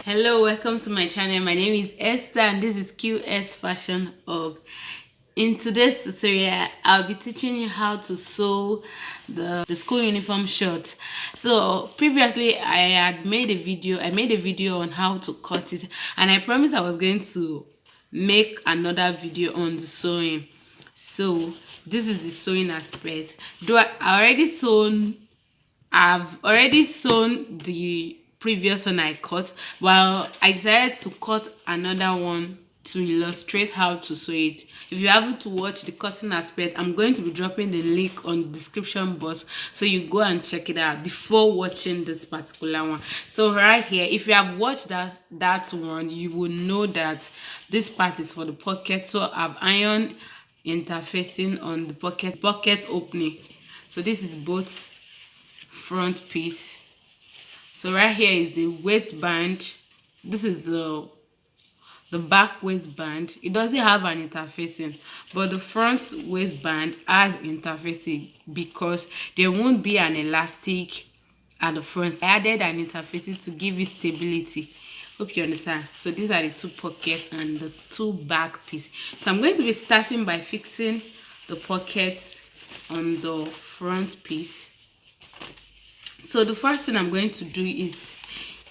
Hello, welcome to my channel. My name is Esther and this is Q-Est Fashion Hub. In today's tutorial, I'll be teaching you how to sew the school uniform shorts. So previously I made a video on how to cut it, and I promised I was going to make another video on the sewing. So this is the sewing aspect. I've already sewn the previous one I cut, while I decided to cut another one to illustrate how to sew it. If you haven't to watch the cutting aspect, I'm going to be dropping the link on the description box, so you go and check it out before watching this particular one. So right here, if you have watched that one, you will know that this part is for the pocket. So I've ironed interfacing on the pocket opening. So this is both front piece. So right here is the waistband. This is the back waistband. It doesn't have an interfacing, but the front waistband has interfacing because there won't be an elastic at the front. I added an interfacing to give it stability. Hope you understand. So these are the two pockets and the two back piece. So I'm going to be starting by fixing the pockets on the front piece. So the first thing I'm going to do is,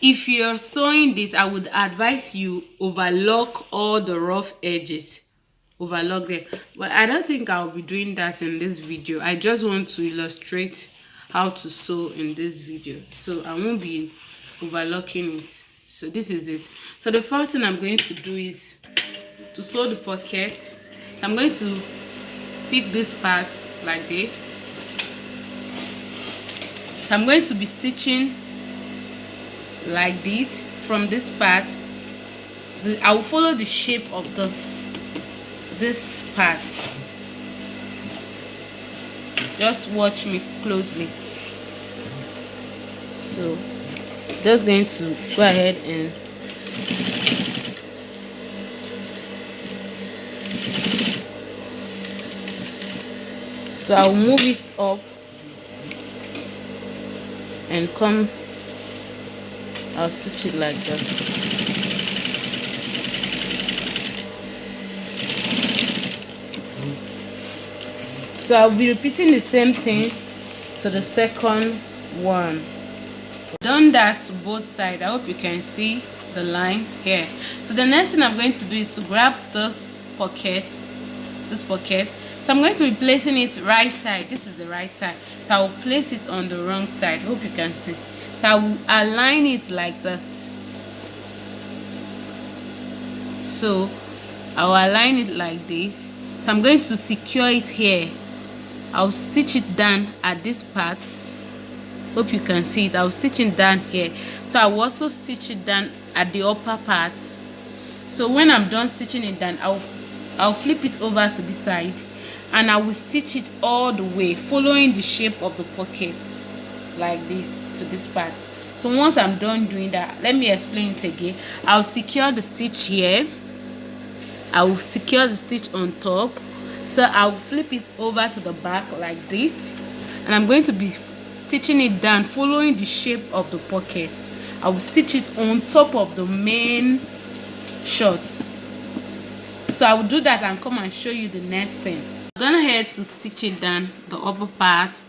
if you're sewing this, I would advise you overlock all the rough edges. Overlock them. But I don't think I'll be doing that in this video. I just want to illustrate how to sew in this video. So I won't be overlocking it. So this is it. So the first thing I'm going to do is to sew the pocket. I'm going to pick this part like this. So I'm going to be stitching like this from this part. I will follow the shape of this part. Just watch me closely. So just going to go ahead and so I'll move it up and come. I'll stitch it like that. So I'll be repeating the same thing to the second one. Done that to both sides. I hope you can see the lines here. So the next thing I'm going to do is to grab this pocket. So I'm going to be placing it right side. This is the right side. So I will place it on the wrong side. Hope you can see. So I will align it like this. So I will align it like this. So I'm going to secure it here. I'll stitch it down at this part. Hope you can see it. I'll stitch it down here. So I will also stitch it down at the upper part. So when I'm done stitching it down, I'll flip it over to this side, and I will stitch it all the way, following the shape of the pocket like this to this part. So once I'm done doing that, let me explain it again. I'll secure the stitch here. I will secure the stitch on top. So I'll flip it over to the back like this, and I'm going to be stitching it down, following the shape of the pocket. I will stitch it on top of the main shorts. So I will do that and come and show you the next thing. I'm gonna head to stitch it down, the upper part,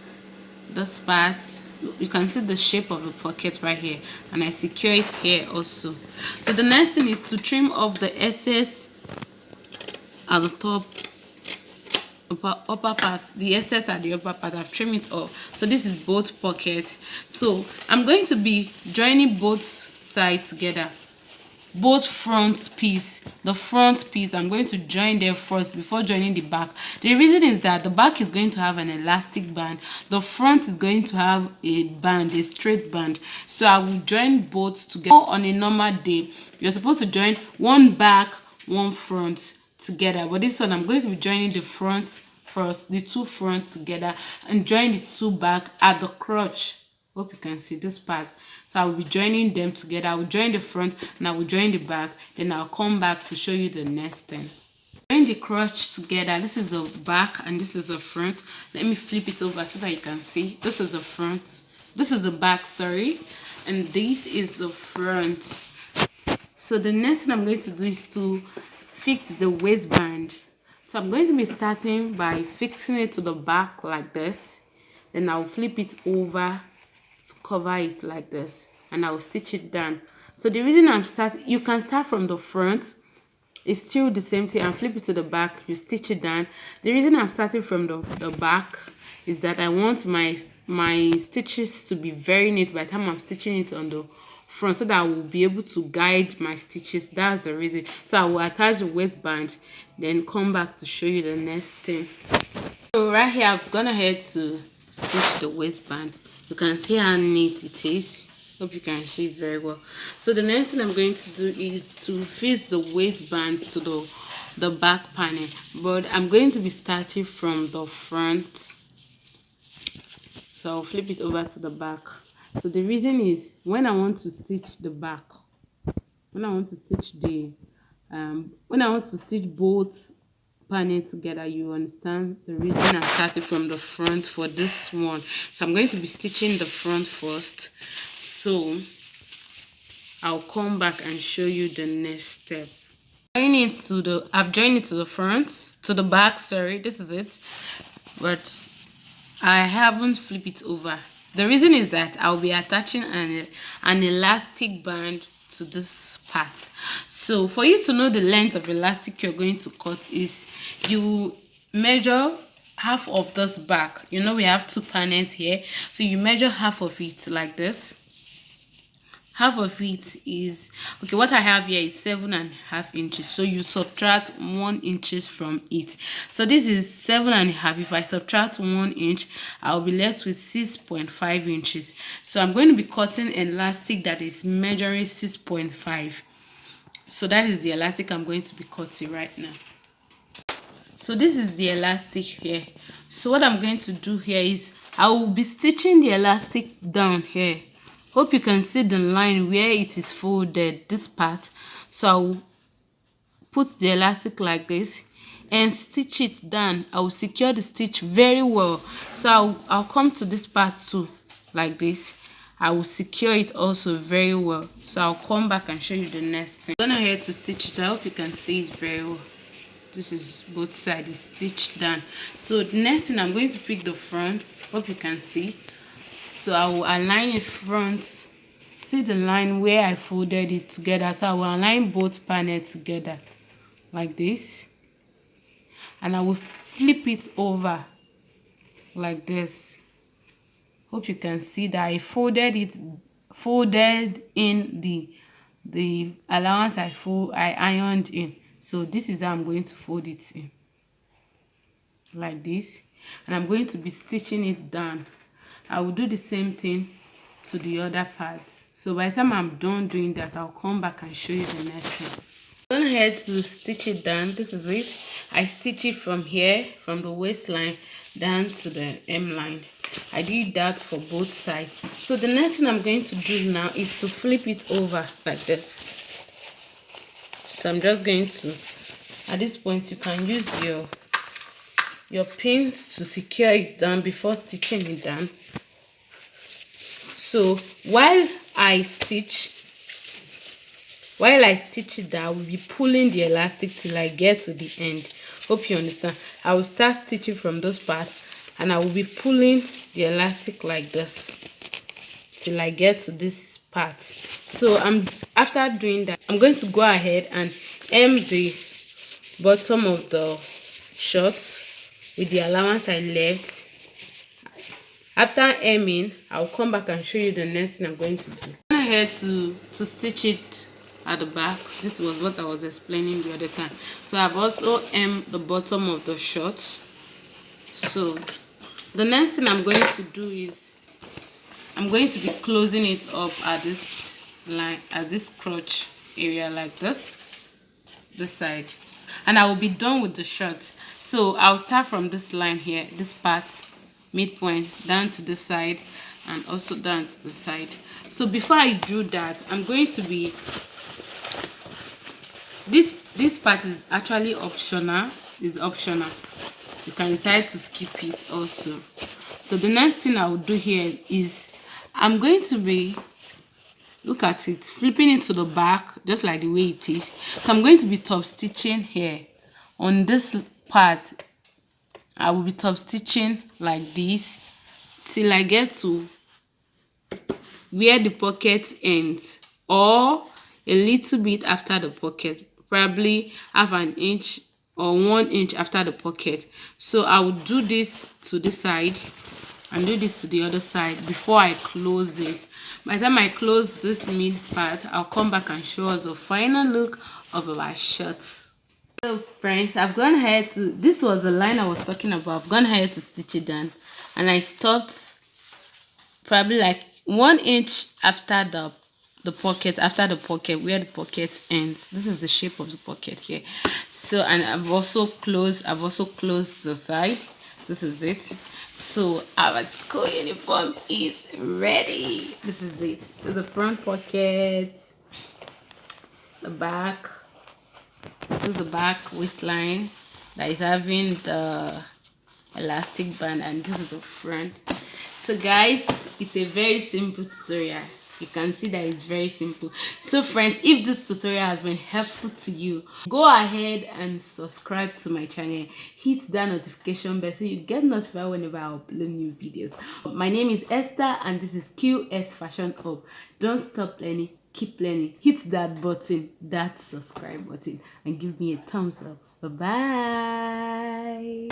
this part. You can see the shape of the pocket right here, and I secure it here also. So the next thing is to trim off the excess at the top, upper part, the excess at the upper part. I've trimmed it off. So this is both pockets. So I'm going to be joining both sides together. Both front piece, the front piece, I'm going to join them first before joining the back. The reason is that the back is going to have an elastic band, the front is going to have a band, a straight band. So I will join both together. On a normal day, you're supposed to join one back, one front together, but this one I'm going to be joining the front first, the two fronts together, and join the two back at the crotch. Hope you can see this part. So I will be joining them together. I will join the front and I will join the back. Then I'll come back to show you the next thing. Join the crotch together. This is the back and this is the front. Let me flip it over so that you can see. This is the front. This is the back, sorry. And this is the front. So the next thing I'm going to do is to fix the waistband. So I'm going to be starting by fixing it to the back like this. Then I'll flip it over to cover it like this, and I'll stitch it down. So the reason I'm starting, you can start from the front, it's still the same thing, and flip it to the back, you stitch it down. The reason I'm starting from the back is that I want my stitches to be very neat by the time I'm stitching it on the front, so that I will be able to guide my stitches. That's the reason. So I will attach the waistband, then come back to show you the next thing. So right here I've gone ahead to stitch the waistband. You can see how neat it is. Hope you can see it very well. So the next thing I'm going to do is to fix the waistband to the back panel, but I'm going to be starting from the front. So I'll flip it over to the back. So the reason is, when I want to stitch the back, when I want to stitch both panels together, you understand the reason I started from the front for this one. So I'm going to be stitching the front first. So I'll come back and show you the next step. I've joined it to the front, to the back, sorry, this is it, but I haven't flipped it over. The reason is that I'll be attaching an elastic band to this part. So for you to know the length of elastic you're going to cut is, you measure half of this back. You know, we have two panels here, so you measure half of it like this. Half of it is, okay, what I have here is 7.5 inches, so you subtract 1 inch from it. So this is 7.5. If I subtract 1 inch, I'll be left with 6.5 inches. So I'm going to be cutting elastic that is measuring 6.5. So that is the elastic I'm going to be cutting right now. So this is the elastic here. So what I'm going to do here is, I will be stitching the elastic down here. Hope you can see the line where it is folded, this part. So I'll put the elastic like this and stitch it down. I will secure the stitch very well. So I'll come to this part too, like this. I will secure it also very well. So I'll come back and show you the next thing. I'm going ahead to stitch it. I hope you can see it very well. This is both sides is stitched down. So the next thing, I'm going to pick the front. Hope you can see. So I will align it front. See the line where I folded it together. So I will align both panels together like this, and I will flip it over like this. Hope you can see that I folded in the allowance I ironed in. So this is how I'm going to fold it in, like this, and I'm going to be stitching it down. I will do the same thing to the other part. So by the time I'm done doing that, I'll come back and show you the next thing. I'm going ahead to stitch it down. This is it. I stitch it from here, from the waistline down to the hem line. I did that for both sides. So the next thing I'm going to do now is to flip it over like this. So I'm just going to, at this point, you can use your pins to secure it down before stitching it down. So while I stitch it down, I will be pulling the elastic till I get to the end. Hope you understand. I will start stitching from this part, and I will be pulling the elastic like this till I get to this part. So after doing that, I'm going to go ahead and hem the bottom of the shorts with the allowance I left. After hemming, I'll come back and show you the next thing I'm going to do. I'm ahead to stitch it at the back. This was what I was explaining the other time. So I've also hemmed the bottom of the shorts. So the next thing I'm going to do is, I'm going to be closing it up at this line, at this crotch area like this side, and I will be done with the shorts. So I'll start from this line here, this part, midpoint, down to the side, and also down to the side. So before I do that, I'm going to be, this part is actually optional. Is optional. You can decide to skip it also. So the next thing I will do here is, I'm going to be look at it, flipping it to the back just like the way it is. So I'm going to be top stitching here on this part. I will be top stitching like this till I get to where the pocket ends, or a little bit after the pocket, probably half an inch or 1 inch after the pocket. So I will do this to this side and do this to the other side before I close it. By the time I close this mid part, I'll come back and show us the final look of our shirt. So friends, I've gone ahead to, this was the line I was talking about. I've gone ahead to stitch it down, and I stopped probably like 1 inch after the pocket, where the pocket ends. This is the shape of the pocket here. So, and I've also closed the side. This is it. So our school uniform is ready. This is it. The front pocket, the back. This is the back waistline that is having the elastic band, and this is the front. So guys, it's a very simple tutorial. You can see that it's very simple. So friends, if this tutorial has been helpful to you, go ahead and subscribe to my channel. Hit that notification bell so you get notified whenever I upload new videos. My name is Esther, and this is Q-Est Fashion Hub. Don't stop learning, keep learning. Hit that button, that subscribe button, and give me a thumbs up. Bye bye.